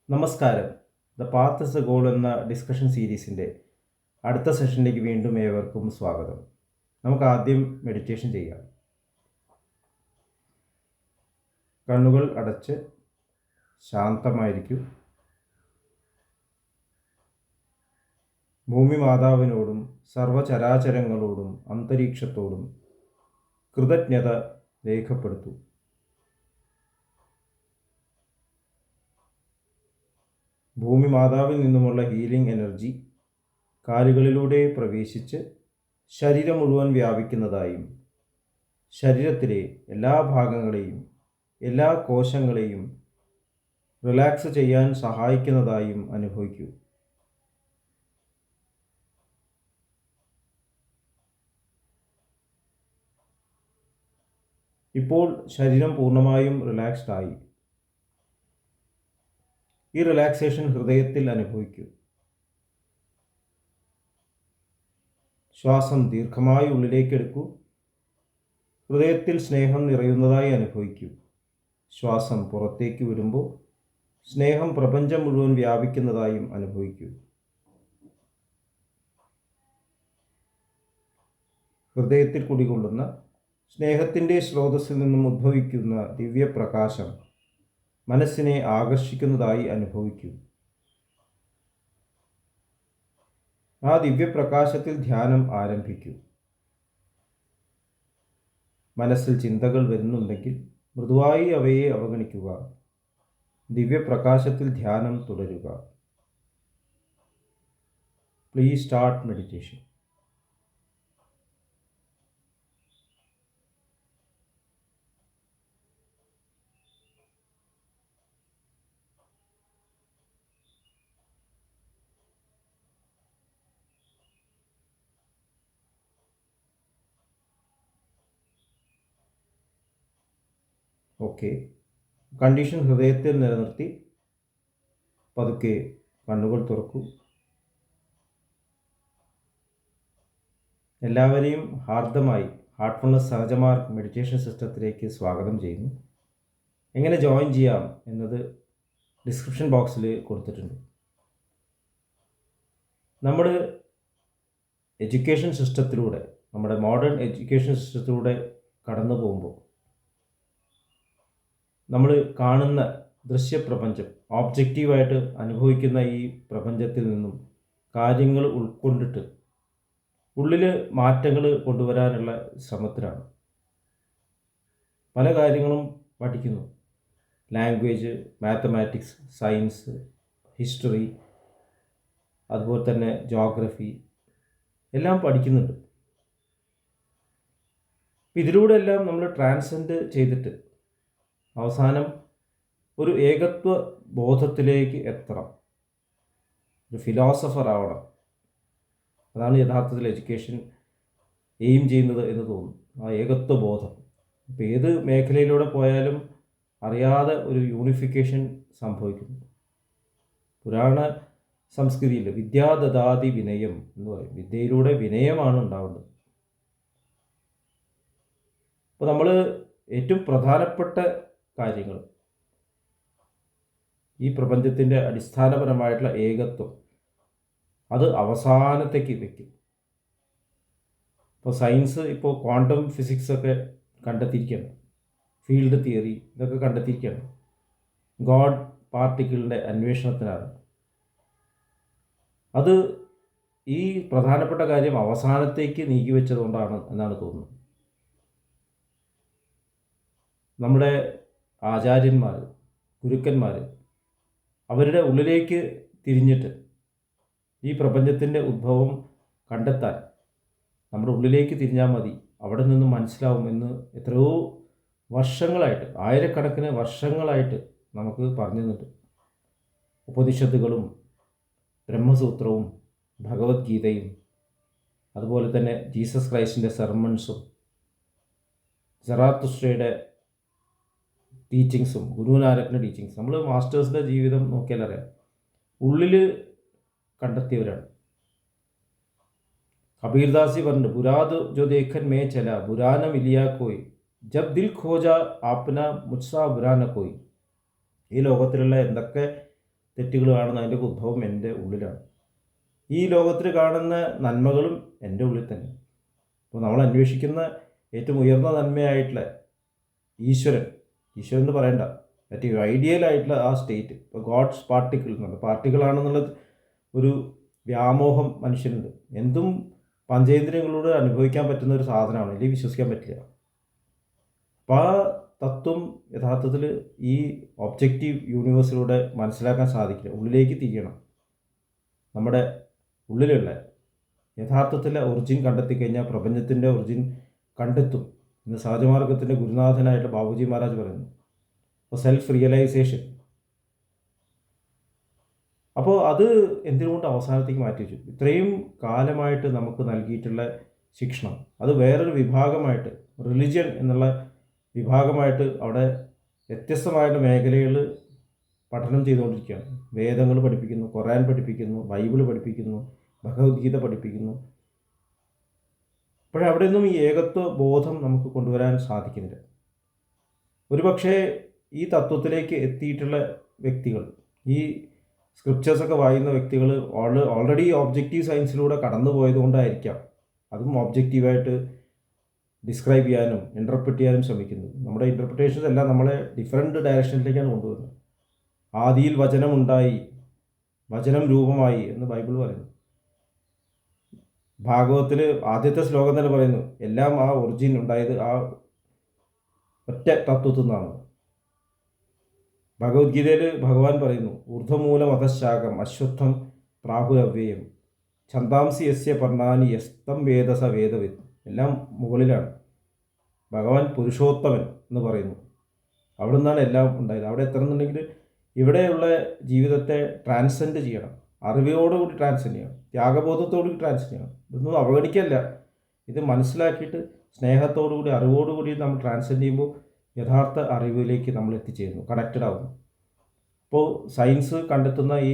നമസ്കാരം. The path is A goal എന്ന discussion സീരീസിൻ്റെ അടുത്ത സെഷനിലേക്ക് വീണ്ടും ഏവർക്കും സ്വാഗതം. നമുക്ക് ആദ്യം മെഡിറ്റേഷൻ ചെയ്യാം. കണ്ണുകൾ അടച്ച് ശാന്തമായിരിക്കും. ഭൂമി മാതാവിനോടും സർവചരാചരങ്ങളോടും അന്തരീക്ഷത്തോടും കൃതജ്ഞത രേഖപ്പെടുത്തൂ. ഭൂമി മാതാവിൽ നിന്നുമുള്ള ഹീലിംഗ് എനർജി കാലുകളിലൂടെ പ്രവേശിച്ച് ശരീരം മുഴുവൻ വ്യാപിക്കുന്നതായും ശരീരത്തിലെ എല്ലാ ഭാഗങ്ങളെയും എല്ലാ കോശങ്ങളെയും റിലാക്സ് ചെയ്യാൻ സഹായിക്കുന്നതായും അനുഭവിക്കൂ. ഇപ്പോൾ ശരീരം പൂർണ്ണമായും റിലാക്സ്ഡ് ആയി. ഈ റിലാക്സേഷൻ ഹൃദയത്തിൽ അനുഭവിക്കൂ. ശ്വാസം ദീർഘമായി ഉള്ളിലേക്ക് എടുക്കൂ. ഹൃദയത്തിൽ സ്നേഹം നിറയുന്നതായി അനുഭവിക്കൂ. ശ്വാസം പുറത്തേക്ക് വിടുമ്പോൾ സ്നേഹം പ്രപഞ്ചം മുഴുവൻ വ്യാപിക്കുന്നതായും അനുഭവിക്കൂ. ഹൃദയത്തിൽ കുടികൊള്ളുന്ന സ്നേഹത്തിൻ്റെ സ്രോതസ്സിൽ നിന്നും ഉദ്ഭവിക്കുന്ന ദിവ്യപ്രകാശം മനസ്സിനെ ആകർഷിക്കുന്നതായി അനുഭവിക്കൂ. ആ ദിവ്യപ്രകാശത്തിൽ ധ്യാനം ആരംഭിക്കൂ. മനസ്സിൽ ചിന്തകൾ വരുന്നുണ്ടെങ്കിൽ മൃദുവായി അവയെ അവഗണിക്കുക. ദിവ്യപ്രകാശത്തിൽ ധ്യാനം തുടരുക. Please start meditation. Okay, condition ഹൃദയത്തിൽ നിലനിർത്തി പതുക്കെ കണ്ണുകൾ തുറക്കൂ. എല്ലാവരെയും ഹാർദമായി ഹാർട്ട്ഫുൾനെസ് സഹജമാർഗ് മെഡിറ്റേഷൻ സിസ്റ്റത്തിലേക്ക് സ്വാഗതം ചെയ്യുന്നു. എങ്ങനെ ജോയിൻ ചെയ്യാം എന്നത് ഡിസ്ക്രിപ്ഷൻ ബോക്സിൽ കൊടുത്തിട്ടുണ്ട്. നമ്മൾ എഡ്യൂക്കേഷൻ സിസ്റ്റത്തിലൂടെ, നമ്മുടെ മോഡേൺ എഡ്യൂക്കേഷൻ സിസ്റ്റത്തിലൂടെ കടന്നു പോകുമ്പോൾ നമ്മൾ കാണുന്ന ദൃശ്യപ്രപഞ്ചം, ഓബ്ജക്റ്റീവായിട്ട് അനുഭവിക്കുന്ന ഈ പ്രപഞ്ചത്തിൽ നിന്നും കാര്യങ്ങൾ ഉൾക്കൊണ്ടിട്ട് ഉള്ളിൽ മാറ്റങ്ങൾ കൊണ്ടുവരാനുള്ള ശ്രമത്തിലാണ്. പല കാര്യങ്ങളും പഠിക്കുന്നു. ലാംഗ്വേജ്, മാത്തമാറ്റിക്സ്, സയൻസ്, ഹിസ്റ്ററി, അതുപോലെ തന്നെ ജോഗ്രഫി എല്ലാം പഠിക്കുന്നുണ്ട്. ഇതിലൂടെ എല്ലാം നമ്മൾ ട്രാൻസെൻഡ് ചെയ്തിട്ട് അവസാനം ഒരു ഏകത്വ ബോധത്തിലേക്ക് എത്തണം, ഒരു ഫിലോസഫർ ആവണം. അതാണ് യഥാർത്ഥത്തിൽ എഡ്യൂക്കേഷൻ എയിം ചെയ്യുന്നത് എന്ന് തോന്നുന്നു, ആ ഏകത്വ ബോധം. ഇപ്പോൾ ഏത് മേഖലയിലൂടെ പോയാലും അറിയാതെ ഒരു യൂണിഫിക്കേഷൻ സംഭവിക്കുന്നു. പുരാണ സംസ്കൃതിയിൽ വിദ്യാദദാതി വിനയം എന്ന് പറയും. വിദ്യയിലൂടെ വിനയമാണ് ഉണ്ടാവേണ്ടത്. അപ്പോൾ നമ്മൾ ഏറ്റവും പ്രധാനപ്പെട്ട കാര്യങ്ങൾ, ഈ പ്രപഞ്ചത്തിൻ്റെ അടിസ്ഥാനപരമായിട്ടുള്ള ഏകത്വം, അത് അവസാനത്തേക്ക് വയ്ക്കും. ഇപ്പോൾ സയൻസ് ഇപ്പോൾ ക്വാണ്ടം ഫിസിക്സൊക്കെ കണ്ടെത്തിയിരിക്കുകയാണ്, ഫീൽഡ് തിയറി ഇതൊക്കെ കണ്ടെത്തിയിരിക്കുകയാണ്. ഗോഡ് പാർട്ടിക്കിളിൻ്റെ അന്വേഷണത്തിനാണ്. അത് ഈ പ്രധാനപ്പെട്ട കാര്യം അവസാനത്തേക്ക് നീക്കി വെച്ചതുകൊണ്ടാണ് എന്നാണ് തോന്നുന്നത്. നമ്മുടെ ആചാര്യന്മാർ, ഗുരുക്കന്മാർ അവരുടെ ഉള്ളിലേക്ക് തിരിഞ്ഞിട്ട് ഈ പ്രപഞ്ചത്തിൻ്റെ ഉദ്ഭവം കണ്ടെത്താൻ നമ്മുടെ ഉള്ളിലേക്ക് തിരിഞ്ഞാൽ മതി, അവിടെ നിന്ന് മനസ്സിലാവുമെന്ന് എത്രയോ വർഷങ്ങളായിട്ട്, ആയിരക്കണക്കിന് വർഷങ്ങളായിട്ട് നമുക്ക് പറഞ്ഞു തന്നിട്ട്. ഉപനിഷത്തുകളും ബ്രഹ്മസൂത്രവും ഭഗവത്ഗീതയും അതുപോലെ തന്നെ ജീസസ് ക്രൈസ്റ്റിൻ്റെ സെർമൺസും സറാത്തുസ്ട്രയുടെ ടീച്ചിങ്സും ഗുരുനാനക്കിൻ്റെ ടീച്ചിങ്സും, നമ്മൾ മാസ്റ്റേഴ്സിൻ്റെ ജീവിതം നോക്കിയാൽ അറിയാം, ഉള്ളിൽ കണ്ടെത്തിയവരാണ്. കബീർദാസി പറഞ്ഞു, ബുരാദ് ജോ ദേഖൻ മേ ചല ബുരാന മിലിയ കോയി ജബ് ദിൽ ഖോജ ആപ്ന മുത്സാ ബുരാന കോയി. ഈ ലോകത്തിലുള്ള എന്തൊക്കെ തെറ്റുകൾ കാണുന്ന അതിൻ്റെ ഉദ്ഭവം എൻ്റെ ഉള്ളിലാണ്. ഈ ലോകത്തിൽ കാണുന്ന നന്മകളും എൻ്റെ ഉള്ളിൽ തന്നെ. അപ്പോൾ നമ്മൾ അന്വേഷിക്കുന്ന ഏറ്റവും ഉയർന്ന നന്മയായിട്ടുള്ള ഈശ്വരൻ എന്ന് പറയണ്ട, ഏറ്റവും ഐഡിയലായിട്ടുള്ള ആ സ്റ്റേറ്റ്, ഇപ്പോൾ ഗോഡ്സ് പാർട്ടിക്കിൾ എന്നുണ്ട്, പാർട്ടിക്കിളാണെന്നുള്ള ഒരു വ്യാമോഹം മനുഷ്യനുണ്ട്. എന്തും പഞ്ചേന്ദ്രിയങ്ങളോട് അനുഭവിക്കാൻ പറ്റുന്ന ഒരു സാധനമാണ്, അല്ലെങ്കിൽ വിശ്വസിക്കാൻ പറ്റില്ല. അപ്പോൾ ആ തത്വം യഥാർത്ഥത്തിൽ ഈ ഒബ്ജക്റ്റീവ് യൂണിവേഴ്സിലൂടെ മനസ്സിലാക്കാൻ സാധിക്കില്ല. ഉള്ളിലേക്ക് തിരിയണം. നമ്മുടെ ഉള്ളിലുള്ള യഥാർത്ഥത്തിലെ ഒറിജിൻ കണ്ടെത്തി കഴിഞ്ഞാൽ പ്രപഞ്ചത്തിൻ്റെ ഒറിജിൻ കണ്ടെത്തും എന്ന് സഹജമാർഗത്തിൻ്റെ ഗുരുനാഥനായിട്ട് ബാബുജി മഹാരാജ് പറയുന്നു. അപ്പോൾ സെൽഫ് റിയലൈസേഷൻ. അപ്പോൾ അത് എന്തിനുകൊണ്ട് അവസാനത്തേക്ക് മാറ്റി വെച്ചു? ഇത്രയും കാലമായിട്ട് നമുക്ക് നൽകിയിട്ടുള്ള ശിക്ഷണം അത് വേറൊരു വിഭാഗമായിട്ട്, റിലിജ്യൻ എന്നുള്ള വിഭാഗമായിട്ട് അവിടെ വ്യത്യസ്തമായിട്ട് മേഖലകൾ പഠനം ചെയ്തുകൊണ്ടിരിക്കുകയാണ്. വേദങ്ങൾ പഠിപ്പിക്കുന്നു, ഖുർആൻ പഠിപ്പിക്കുന്നു, ബൈബിൾ പഠിപ്പിക്കുന്നു, ഭഗവത്ഗീത പഠിപ്പിക്കുന്നു. പക്ഷേ അവിടെയൊന്നും ഈ ഏകത്വ ബോധം നമുക്ക് കൊണ്ടുവരാൻ സാധിക്കുന്നില്ല. ഒരുപക്ഷെ ഈ തത്വത്തിലേക്ക് എത്തിയിട്ടുള്ള വ്യക്തികൾ, ഈ സ്ക്രിപ്റ്റേഴ്സൊക്കെ വായിക്കുന്ന വ്യക്തികൾ ഓൾറെഡി ഒബ്ജക്റ്റീവ് സയൻസിലൂടെ കടന്നു പോയതുകൊണ്ടായിരിക്കാം അതും ഒബ്ജക്റ്റീവായിട്ട് ഡിസ്ക്രൈബ് ചെയ്യാനും ഇൻ്റർപ്രറ്റ് ചെയ്യാനും ശ്രമിക്കുന്നത്. നമ്മുടെ ഇൻ്റർപ്രിറ്റേഷൻസ് എല്ലാം നമ്മളെ ഡിഫറെൻറ്റ് ഡയറക്ഷനിലേക്കാണ് കൊണ്ടുവരുന്നത്. ആദിയിൽ വചനം ഉണ്ടായി, വചനം രൂപമായി എന്ന് ബൈബിൾ പറയുന്നു. ഭാഗവത്തിൽ ആദ്യത്തെ ശ്ലോകം തന്നെ പറയുന്നു, എല്ലാം ആ ഒറിജിൻ ഉണ്ടായത് ആ ഒറ്റ തത്വത്തിൽ നിന്നാണ്. ഭഗവത്ഗീതയിൽ ഭഗവാൻ പറയുന്നു, ഊർധ്വമൂലം അധശാഖം അശ്വത്ഥം പ്രാഹുരവ്യയം ഛന്ദാംസി യസ്യ പർണാനി യസ്തം വേദസ വേദവിത്. എല്ലാം മുകളിലാണ്. ഭഗവാൻ പുരുഷോത്തമൻ എന്ന് പറയുന്നു. അവിടെ നിന്നാണ് എല്ലാം ഉണ്ടായത്. അവിടെ എത്തണമെന്നുണ്ടെങ്കിൽ ഇവിടെയുള്ള ജീവിതത്തെ ട്രാൻസെൻഡ് ചെയ്യണം, അറിവോടുകൂടി ട്രാൻസെൻഡ് ചെയ്യണം, ത്യാഗബോധത്തോടുകൂടി ട്രാൻസെൻഡ് ചെയ്യണം. ഇതൊന്നും അവഗണിക്കല്ല, ഇത് മനസ്സിലാക്കിയിട്ട് സ്നേഹത്തോടുകൂടി അറിവോടുകൂടി നമ്മൾ ട്രാൻസെൻഡ് ചെയ്യുമ്പോൾ യഥാർത്ഥ അറിവിലേക്ക് നമ്മൾ എത്തിച്ചേരുന്നു, കണക്റ്റഡ് ആവുന്നു. അപ്പോൾ സയൻസ് കണ്ടെത്തുന്ന ഈ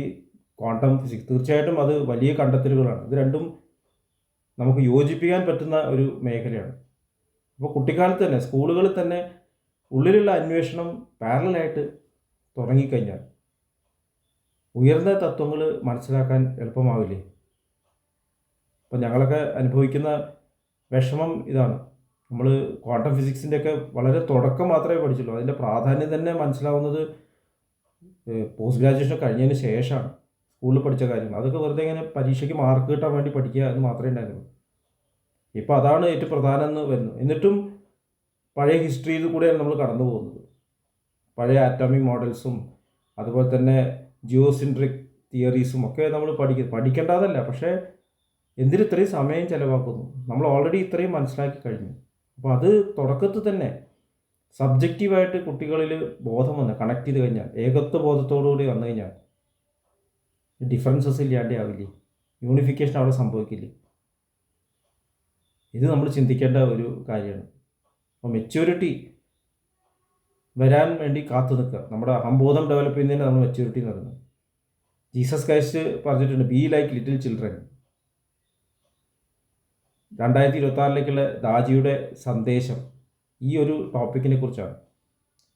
ക്വാണ്ടം ഫിസിക്സ് തീർച്ചയായിട്ടും അത് വലിയ കണ്ടെത്തലുകളാണ്. ഇത് രണ്ടും നമുക്ക് യോജിപ്പിക്കാൻ പറ്റുന്ന ഒരു മേഖലയാണ്. അപ്പോൾ കുട്ടിക്കാലത്ത് തന്നെ സ്കൂളുകളിൽ തന്നെ ഉള്ളിലുള്ള അന്വേഷണം പാരലായിട്ട് തുടങ്ങിക്കഴിഞ്ഞാൽ ഉയർന്ന തത്വങ്ങൾ മനസ്സിലാക്കാൻ എളുപ്പമാവില്ലേ? അപ്പോൾ ഞങ്ങളൊക്കെ അനുഭവിക്കുന്ന വിഷമം ഇതാണ്. നമ്മൾ ക്വാണ്ടം ഫിസിക്സിൻ്റെയൊക്കെ വളരെ തുടക്കം മാത്രമേ പഠിച്ചുള്ളൂ. അതിൻ്റെ പ്രാധാന്യം തന്നെ മനസ്സിലാവുന്നത് പോസ്റ്റ് ഗ്രാജുവേഷൻ കഴിഞ്ഞതിന് ശേഷമാണ്. സ്കൂളിൽ പഠിച്ച കാര്യങ്ങൾ അതൊക്കെ വെറുതെ ഇങ്ങനെ പരീക്ഷയ്ക്ക് മാർക്ക് കിട്ടാൻ വേണ്ടി പഠിക്കുക എന്ന് മാത്രമേ ഉണ്ടായിരുന്നുള്ളൂ. ഇപ്പോൾ അതാണ് ഏറ്റവും പ്രധാനം എന്ന് വരുന്നു. എന്നിട്ടും പഴയ ഹിസ്റ്ററിയിൽ കൂടെയാണ് നമ്മൾ കടന്നു പോകുന്നത്. പഴയ ആറ്റോമിക് മോഡൽസും അതുപോലെ തന്നെ ജിയോസിൻട്രിക് തിയറീസും ഒക്കെ നമ്മൾ പഠിക്കേണ്ടതല്ല. പക്ഷേ എന്തിന് ഇത്രയും സമയം ചിലവാക്കുന്നു? നമ്മൾ ഓൾറെഡി ഇത്രയും മനസ്സിലാക്കി കഴിഞ്ഞു. അപ്പോൾ അത് തുടക്കത്തിൽ തന്നെ സബ്ജക്റ്റീവായിട്ട് കുട്ടികളിൽ ബോധം വന്ന് കണക്ട് ചെയ്ത് കഴിഞ്ഞാൽ, ഏകത്വ ബോധത്തോടുകൂടി വന്നു കഴിഞ്ഞാൽ ഡിഫറൻസസ് ഇല്ലാണ്ടേ ആവില്ലേ? യൂണിഫിക്കേഷൻ അവിടെ സംഭവിക്കില്ലേ? ഇത് നമ്മൾ ചിന്തിക്കേണ്ട ഒരു കാര്യമാണ്. അപ്പോൾ മെച്യൂരിറ്റി വരാൻ വേണ്ടി കാത്തു നിൽക്കുക. നമ്മുടെ അഹംബോധം ഡെവലപ്പ് ചെയ്യുന്നതിന് നമ്മൾ മെച്യൂരിറ്റി നടന്നു. ജീസസ് ക്രൈസ്റ്റ് പറഞ്ഞിട്ടുണ്ട്, ബി ലൈക്ക് ലിറ്റിൽ ചിൽഡ്രൻ. 2026 ദാജിയുടെ സന്ദേശം ഈ ഒരു ടോപ്പിക്കിനെ കുറിച്ചാണ്.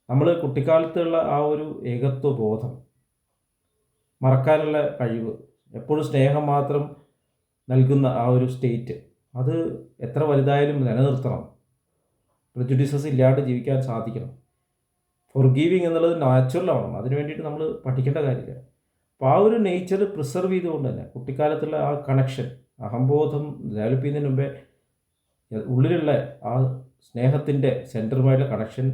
നമ്മൾ കുട്ടിക്കാലത്തുള്ള ആ ഒരു ഏകത്വ ബോധം, മറക്കാനുള്ള കഴിവ്, എപ്പോഴും സ്നേഹം മാത്രം നൽകുന്ന ആ ഒരു സ്റ്റേറ്റ്, അത് എത്ര വലുതായാലും നിലനിർത്തണം. പ്രെജുഡിസസ് ഇല്ലാണ്ട് ജീവിക്കാൻ സാധിക്കണം. ഫോർഗീവിങ് എന്നുള്ളത് നാച്ചുറൽ ആവണം. അതിന് വേണ്ടിയിട്ട് നമ്മൾ പഠിക്കേണ്ട കാര്യമില്ല. അപ്പോൾ ആ ഒരു നേച്ചർ പ്രിസർവ് ചെയ്തുകൊണ്ട് തന്നെ കുട്ടിക്കാലത്തുള്ള ആ കണക്ഷൻ, അഹംബോധം ഡെവലപ്പ് ചെയ്യുന്നതിന് മുമ്പേ ഉള്ളിലുള്ള ആ സ്നേഹത്തിൻ്റെ സെൻറ്ററുമായിട്ടുള്ള കണക്ഷൻ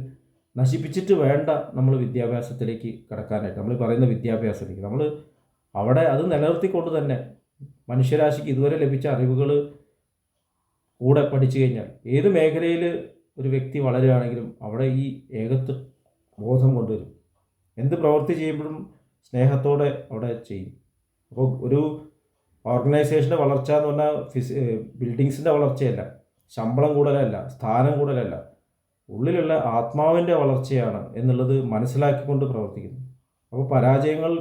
നശിപ്പിച്ചിട്ട് വേണ്ട നമ്മൾ വിദ്യാഭ്യാസത്തിലേക്ക് കടക്കാനായിട്ട്. നമ്മൾ പറയുന്ന വിദ്യാഭ്യാസത്തിലേക്ക് നമ്മൾ അവിടെ അത് നിലനിർത്തിക്കൊണ്ട് തന്നെ മനുഷ്യരാശിക്ക് ഇതുവരെ ലഭിച്ച അറിവുകൾ കൂടെ പഠിച്ചു കഴിഞ്ഞാൽ ഏത് മേഖലയിൽ ഒരു വ്യക്തി വളരുകയാണെങ്കിലും അവിടെ ഈ ഏകത്വ ബോധം കൊണ്ടുവരും. എന്ത് പ്രവൃത്തി ചെയ്യുമ്പോഴും സ്നേഹത്തോടെ അവിടെ ചെയ്യും. അപ്പോൾ ഒരു ഓർഗനൈസേഷൻ്റെ വളർച്ച എന്ന് പറഞ്ഞാൽ ബിൽഡിങ്സിൻ്റെ വളർച്ചയല്ല, ശമ്പളം കൂടുതലല്ല, സ്ഥാനം കൂടുതലല്ല, ഉള്ളിലുള്ള ആത്മാവിൻ്റെ വളർച്ചയാണ് എന്നുള്ളത് മനസ്സിലാക്കിക്കൊണ്ട് പ്രവർത്തിക്കുന്നു. അപ്പോൾ പരാജയങ്ങൾ,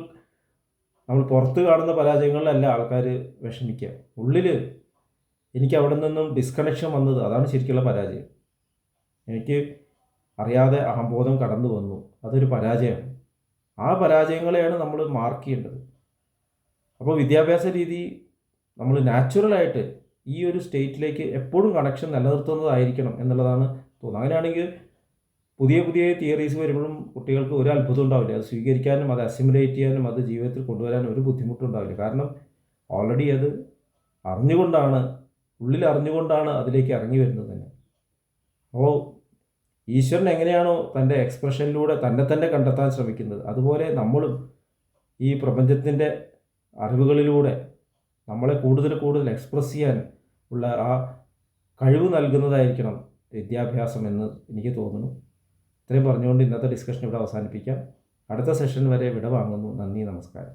നമ്മൾ പുറത്ത് കാണുന്ന പരാജയങ്ങളിലല്ല ആൾക്കാർ വിഷമിക്കുക. ഉള്ളിൽ എനിക്ക് അവിടെ നിന്നും ഡിസ്കണക്ഷൻ വന്നത്, അതാണ് ശരിക്കുള്ള പരാജയം. എനിക്ക് അറിയാതെ അഹംബോധം കടന്നു വന്നു, അതൊരു പരാജയമാണ്. ആ പരാജയങ്ങളെയാണ് നമ്മൾ മാർക്ക് ചെയ്യേണ്ടത്. അപ്പോൾ വിദ്യാഭ്യാസ രീതി നമ്മൾ നാച്ചുറലായിട്ട് ഈ ഒരു സ്റ്റേറ്റിലേക്ക് എപ്പോഴും കണക്ഷൻ നിലനിർത്തുന്നതായിരിക്കണം എന്നുള്ളതാണ് തോന്നുന്നത്. അങ്ങനെയാണെങ്കിൽ പുതിയ പുതിയ തിയറീസ് വരുമ്പോഴും കുട്ടികൾക്ക് ഒരു അത്ഭുതം ഉണ്ടാവില്ല. അത് സ്വീകരിക്കാനും അത് അസിമുലേറ്റ് ചെയ്യാനും അത് ജീവിതത്തിൽ കൊണ്ടുവരാനും ഒരു ബുദ്ധിമുട്ടുണ്ടാവില്ല. കാരണം ഓൾറെഡി അത് അറിഞ്ഞുകൊണ്ടാണ്, ഉള്ളിൽ അറിഞ്ഞുകൊണ്ടാണ് അതിലേക്ക് ഇറങ്ങി വരുന്നത് തന്നെ. അപ്പോൾ ഈശ്വരൻ എങ്ങനെയാണോ തൻ്റെ എക്സ്പ്രഷനിലൂടെ തന്നെ കണ്ടെത്താൻ ശ്രമിക്കുന്നത്, അതുപോലെ നമ്മളും ഈ പ്രപഞ്ചത്തിൻ്റെ അറിവുകളിലൂടെ നമ്മളെ കൂടുതൽ കൂടുതൽ എക്സ്പ്രസ് ചെയ്യാൻ ഉള്ള ആ കഴിവ് നൽകുന്നതായിരിക്കണം വിദ്യാഭ്യാസം എന്ന് എനിക്ക് തോന്നുന്നു. ഇത്രയും പറഞ്ഞുകൊണ്ട് ഇന്നത്തെ ഡിസ്കഷൻ ഇവിടെ അവസാനിപ്പിക്കാം. അടുത്ത സെഷൻ വരെ വിട വാങ്ങുന്നു. നന്ദി, നമസ്കാരം.